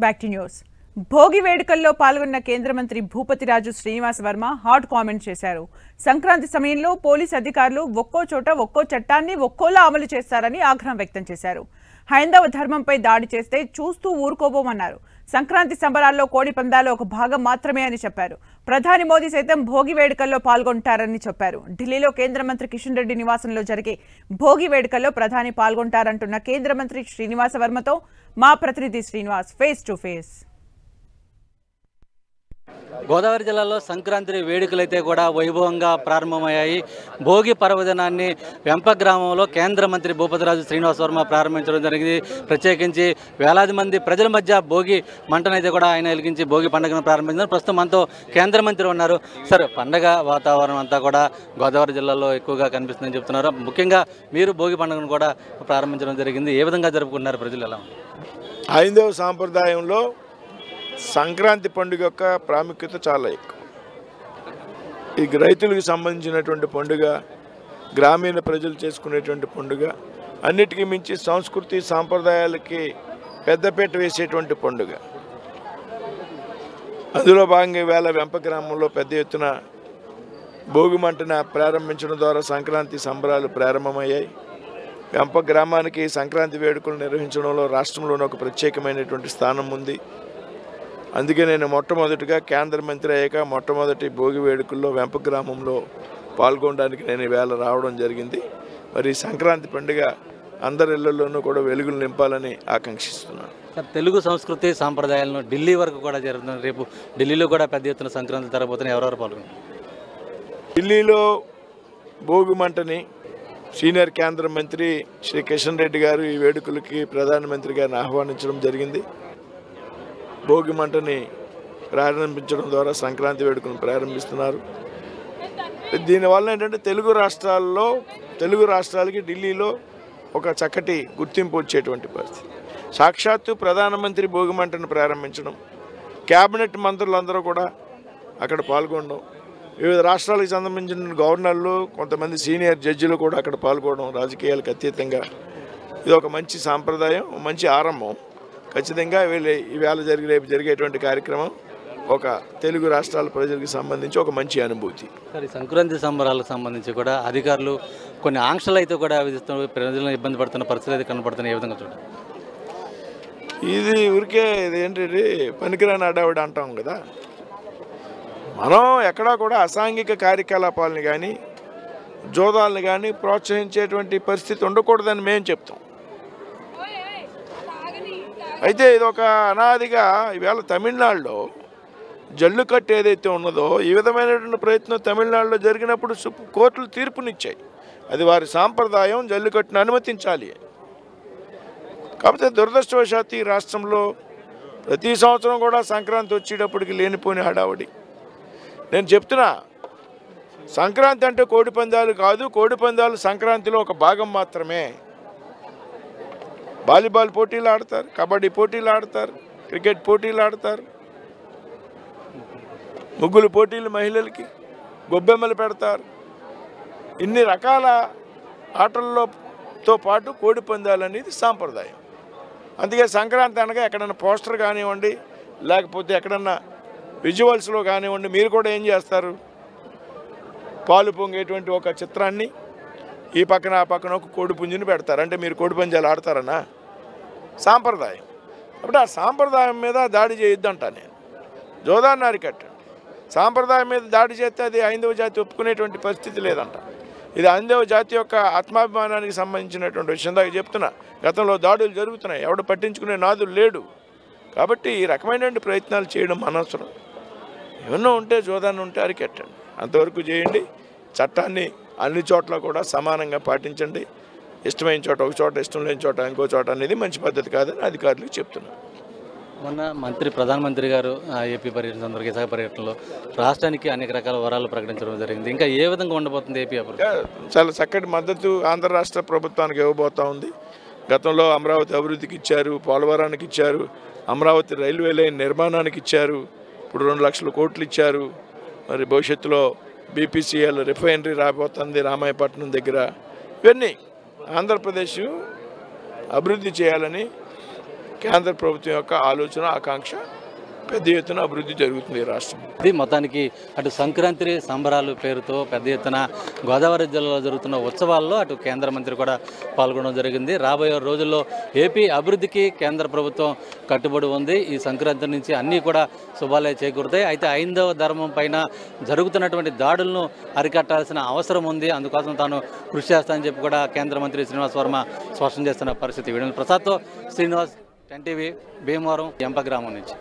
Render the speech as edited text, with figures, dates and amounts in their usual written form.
Back to news. Bhogi వేడుకల్లో పాల్గొన్న కేంద్ర మంత్రి భూపతిరాజు శ్రీనివాస్ వర్మ హాట్ కామెంట్ చేశారు. సంక్రాంతి సమయంలో పోలీస్ అధికారులు ఒక్కో చోట ఒక్కో చట్టాన్ని ఒక్కోలా అమలు చేస్తారని ఆగ్రహం వ్యక్తం చేశారు. హైందవ ధర్మంపై దాడి చేస్తే చూస్తూ ఊరుకోబోమన్నారు. సంక్రాంతి సంబరాల్లో కోడి పందాలు ఒక భాగం మాత్రమే అని చెప్పారు. ప్రధాని మోదీ సైతం భోగి వేడుకల్లో పాల్గొంటారని చెప్పారు. ఢిల్లీలో కేంద్ర మంత్రి కిషన్ రెడ్డి నివాసంలో జరిగే భోగి వేడుకల్లో ప్రధాని పాల్గొంటారంటున్న కేంద్ర మంత్రి శ్రీనివాస వర్మతో మా ప్రతినిధి Srinivas face to face. Godavari జిల్లాలో సంక్రాంతి వేడుకలైతే కూడా వైభవంగా ప్రారంభమయ్యాయి. భోగి పర్వదినాన్ని వెంప గ్రామంలో కేంద్ర మంత్రి భూపతిరాజు శ్రీనివాస్ వర్మ ప్రారంభించడం జరిగింది. ప్రత్యేకించి వేలాది మంది ప్రజల మధ్య భోగి మంటనైతే కూడా ఆయన వెలిగించి భోగి పండుగను ప్రారంభించారు. ప్రస్తుతం మనతో కేంద్ర మంత్రి ఉన్నారు. సార్, పండగ వాతావరణం అంతా కూడా గోదావరి జిల్లాలో ఎక్కువగా కనిపిస్తుందని చెప్తున్నారు. ముఖ్యంగా మీరు భోగి పండుగను కూడా ప్రారంభించడం జరిగింది. ఏ విధంగా జరుపుకున్నారు? ప్రజలు ఎలా? హైందవ సాంప్రదాయంలో సంక్రాంతి పండుగ యొక్క ప్రాముఖ్యత చాలా ఎక్కువ. ఈ రైతులకు సంబంధించినటువంటి పండుగ, గ్రామీణ ప్రజలు చేసుకునేటువంటి పండుగ, అన్నిటికీ మించి సంస్కృతి సాంప్రదాయాలకి పెద్దపీట వేసేటువంటి పండుగ. అందులో భాగంగా ఈవేళ వెంప గ్రామంలో పెద్ద ఎత్తున భోగి మంటన ప్రారంభించడం ద్వారా సంక్రాంతి సంబరాలు ప్రారంభమయ్యాయి. వెంప గ్రామానికి సంక్రాంతి వేడుకలు నిర్వహించడంలో రాష్ట్రంలోనే ఒక ప్రత్యేకమైనటువంటి స్థానం ఉంది. అందుకే నేను మొట్టమొదటిగా కేంద్ర మంత్రి అయ్యాక మొట్టమొదటి భోగి వేడుకల్లో వెంప గ్రామంలో పాల్గొనడానికి నేను ఈవేళ రావడం జరిగింది. మరి సంక్రాంతి పండుగ అందరి ఇళ్లలోనూ కూడా వెలుగులు నింపాలని ఆకాంక్షిస్తున్నాను. సార్, తెలుగు సంస్కృతి సాంప్రదాయాలను ఢిల్లీ వరకు కూడా జరుగుతుంది. రేపు ఢిల్లీలో కూడా పెద్ద ఎత్తున సంక్రాంతి జరగబోతున్నాయి. ఎవరెవరు పాల్గొన్నారు? ఢిల్లీలో భోగి మంటని సీనియర్ కేంద్ర మంత్రి శ్రీ కిషన్ రెడ్డి గారు ఈ వేడుకలకి ప్రధానమంత్రి గారిని ఆహ్వానించడం జరిగింది. భోగి మంటని ప్రారంభించడం ద్వారా సంక్రాంతి వేడుకను ప్రారంభిస్తున్నారు. దీనివల్ల ఏంటంటే తెలుగు రాష్ట్రాలకి ఢిల్లీలో ఒక చక్కటి గుర్తింపు వచ్చేటువంటి పరిస్థితి. సాక్షాత్తు ప్రధానమంత్రి భోగి మంటను ప్రారంభించడం, క్యాబినెట్ మంత్రులందరూ కూడా అక్కడ పాల్గొనడం, వివిధ రాష్ట్రాలకు సంబంధించిన గవర్నర్లు, కొంతమంది సీనియర్ జడ్జిలు కూడా అక్కడ పాల్గొనడం, రాజకీయాలకు అతీతంగా ఇది ఒక మంచి సాంప్రదాయం, మంచి ఆరంభం. ఖచ్చితంగా రేపు జరిగేటువంటి కార్యక్రమం ఒక తెలుగు రాష్ట్రాల ప్రజలకు సంబంధించి ఒక మంచి అనుభూతి. సరే, సంక్రాంతి సంబరాలకు సంబంధించి కూడా అధికారులు కొన్ని ఆంక్షలు అయితే కూడా విధిస్తున్నారు. ప్రజలను ఇబ్బంది పడుతున్న పరిస్థితులు అయితే కనపడుతున్నాయి. ఏ విధంగా చూడండి? ఇది ఊరికే ఇదేంటి పనికిరాని అడావిడ అంటాం కదా. మనం ఎక్కడా కూడా అసాంఘిక కార్యకలాపాలని కానీ జోదాలను కానీ ప్రోత్సహించేటువంటి పరిస్థితి ఉండకూడదని మేము చెప్తాం. అయితే ఇది ఒక అనాదిగా ఈవేళ తమిళనాడులో జల్లికట్టు ఏదైతే ఉన్నదో ఈ విధమైనటువంటి ప్రయత్నం తమిళనాడులో జరిగినప్పుడు కోర్టులు తీర్పునిచ్చాయి. అది వారి సాంప్రదాయం, జల్లికట్టును అనుమతించాలి. కాకపోతే దురదృష్టవశాత్తు ఈ రాష్ట్రంలో ప్రతి సంవత్సరం కూడా సంక్రాంతి వచ్చేటప్పటికి లేనిపోని హడావుడి. నేను చెప్తున్నా, సంక్రాంతి అంటే కోడి పందాలు కాదు, కోడి పందాలు సంక్రాంతిలో ఒక భాగం మాత్రమే. వాలీబాల్ పోటీలు ఆడతారు, కబడ్డీ పోటీలు ఆడతారు, క్రికెట్ పోటీలు ఆడతారు, ముగ్గులు పోటీలు మహిళలకి, గొబ్బెమ్మలు పెడతారు. ఇన్ని రకాల ఆటలతో పాటు కోడి పందాలు అనేది సాంప్రదాయం. అందుకే సంక్రాంతి అనగా ఎక్కడన్నా పోస్టర్ కానివ్వండి, లేకపోతే ఎక్కడన్నా విజువల్స్లో కానివ్వండి, మీరు కూడా ఏం చేస్తారు, పాలు పొంగేటువంటి ఒక చిత్రాన్ని ఈ పక్కన ఆ పక్కన ఒక కోడి పుంజుని పెడతారు. అంటే మీరు కోడి పందాలు ఆడతారన్నా? సాంప్రదాయం. కాబట్టి ఆ సాంప్రదాయం మీద దాడి చేయొద్దంటా నేను. జోదాన్ని అరికట్టండి. సాంప్రదాయం మీద దాడి చేస్తే అది హైందవ జాతి ఒప్పుకునేటువంటి పరిస్థితి లేదంట. ఇది హైందవ జాతి యొక్క ఆత్మాభిమానానికి సంబంధించినటువంటి విషయం. దాకా చెప్తున్నా, గతంలో దాడులు జరుగుతున్నాయి, ఎవడు పట్టించుకునే నాదులు లేడు. కాబట్టి ఈ రకమైనటువంటి ప్రయత్నాలు చేయడం అనవసరం. ఏమన్నా ఉంటే జోదాన్ని ఉంటే అరికెట్టండి, అంతవరకు చేయండి. చట్టాన్ని అన్ని చోట్ల కూడా సమానంగా పాటించండి. ఇష్టమైన చోట ఒక చోట, ఇష్టం లేని చోట ఇంకో చోట అనేది మంచి పద్ధతి కాదని అధికారులకు చెప్తున్నారు. మొన్న ప్రధానమంత్రి గారు ఏపీ పర్యటన సందర్భంగా విశాఖ పర్యటనలో రాష్ట్రానికి అనేక రకాల వరాలు ప్రకటించడం జరిగింది. ఇంకా ఏ విధంగా ఉండబోతుంది ఏపీ అభివృద్ధి? చాలా చక్కటి మద్దతు ఆంధ్ర రాష్ట్ర ప్రభుత్వానికి ఇవ్వబోతూ ఉంది. గతంలో అమరావతి అభివృద్ధికి ఇచ్చారు, పోలవరానికి ఇచ్చారు, అమరావతి రైల్వే లైన్ నిర్మాణానికి ఇచ్చారు, ఇప్పుడు 2 లక్షల కోట్లు ఇచ్చారు. మరి భవిష్యత్తులో బీపీసీఎల్ రిఫైనరీ రాబోతుంది రామాయపట్నం దగ్గర. ఇవన్నీ ఆంధ్రప్రదేశ్ అభివృద్ధి చేయాలని కేంద్ర ప్రభుత్వం యొక్క ఆలోచన ఆకాంక్ష పెద్ద ఎత్తున అభివృద్ధి జరుగుతుంది ఈ రాష్ట్రం. ఇది మొత్తానికి అటు సంక్రాంతి సంబరాలు పేరుతో పెద్ద ఎత్తున గోదావరి జిల్లాలో జరుగుతున్న ఉత్సవాల్లో అటు కేంద్ర మంత్రి కూడా పాల్గొనడం జరిగింది. రాబోయే రోజుల్లో ఏపీ అభివృద్ధికి కేంద్ర ప్రభుత్వం కట్టుబడి ఉంది. ఈ సంక్రాంతి నుంచి అన్నీ కూడా శుభాలే చేకూరుతాయి. అయితే హైందవ ధర్మం పైన జరుగుతున్నటువంటి దాడులను అరికట్టాల్సిన అవసరం ఉంది. అందుకోసం తాను కృషి చేస్తానని చెప్పి కూడా కేంద్ర మంత్రి శ్రీనివాస్ వర్మ స్పష్టం చేస్తున్న పరిస్థితి. వీడియో ప్రసాద్తో శ్రీనివాస్, 10 టీవీ, భీమవరం, ఎంప గ్రామం నుంచి.